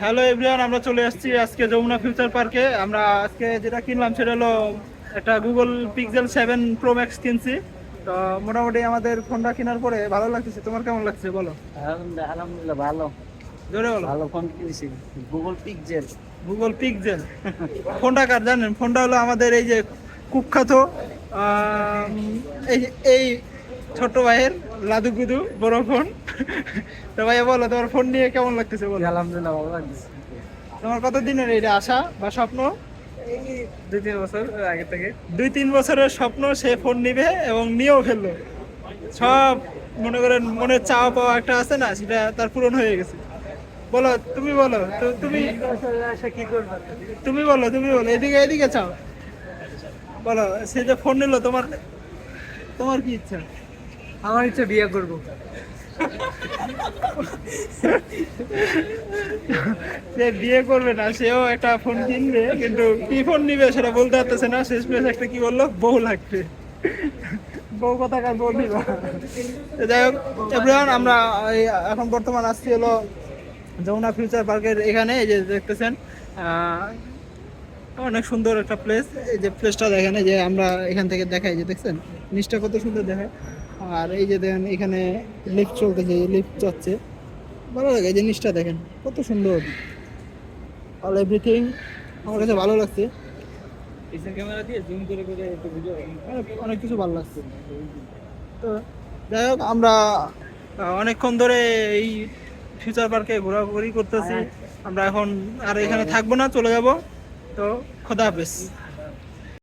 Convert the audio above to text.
Hello everyone, আমরা চলে আসছি আজকে যমুনা ফিউচার পার্কে। আমরা আজকে যেটা কিনলাম সেটা হলো একটা গুগল পিক্সেল 7 প্রো ম্যাক্স কিনছি। তো মোটামুটি আমাদের ফোনটা কেনার পরে ভালো লাগতেছে। তোমার কেমন লাগছে বলো? আলহামদুলিল্লাহ ভালো। জোরে বলো। ভালো ফোন কিনেছি, গুগল পিক্সেল। Google pixel. ফোনটা কার জানেন? ফোনটা হলো আমাদের এই যে কুখ্যাত আম, এই এই ছোট ভাইয়ের লাদু গুদু বড় ফোন। তো ভাইয়া বলো, তোমার ফোন নিয়ে কেমন লাগতেছে বলো? আলহামদুলিল্লাহ ভালো লাগছে। তোমার কত দিনের এটা আশা বা স্বপ্ন? এই 2-3 বছর আগে থেকে। 2-3 বছরের স্বপ্ন, সে ফোন নিবে এবং নিয়েও ফেললো। সব মনে করেন মনের চাওয়া পাওয়া একটা আছে না, সেটা তার পূরণ হয়ে গেছে। বলো, তুমি বলো তো, তুমি আশা কি করবো? তুমি বলো, এদিকে এদিকে চাও। বলো, সে যে ফোন নিল, তোমার তোমার কি ইচ্ছা? আমার ইচ্ছা বিয়ে করব। সে বিয়ে করবে না, সেও একটা ফোন কিনবে, কিন্তু কি ফোন নিবে সেটা বলতে পারতেছে না। শেষমেশ একটা কি বললো, বউ লাগবে। বউ কথাকার বউ নিবা। তো যাই হোক এভরিওয়ান, আমরা এখন বর্তমান আসছি হলো যমুনা ফিউচার পার্কের এখানে। এই যে দেখতেছেন অনেক সুন্দর একটা প্লেস। এই যে প্লেসটা দেখেন, এই যে আমরা এখান থেকে দেখাই, যে দেখছেন নিচটা কত সুন্দর দেখায়। আর এই যে দেখেন এখানে লিফট চলতেছে, লিফট যাচ্ছে, ভালো লাগে। এই জিনিসটা দেখেন কত সুন্দর, অল এভরিথিং আমার কাছে ভালো লাগছে। পিছন ক্যামেরা দিয়ে জুম করে করে একটু ভিডিও। অনেক কিছু ভালো লাগছে। তো যাই হোক, আমরা অনেকক্ষণ ধরে এই ফিউচার পার্কে ঘোরাঘুরি করতেছি। আমরা এখন আর এখানে থাকবো না, চলে যাব। তো খোদা হাফেজ।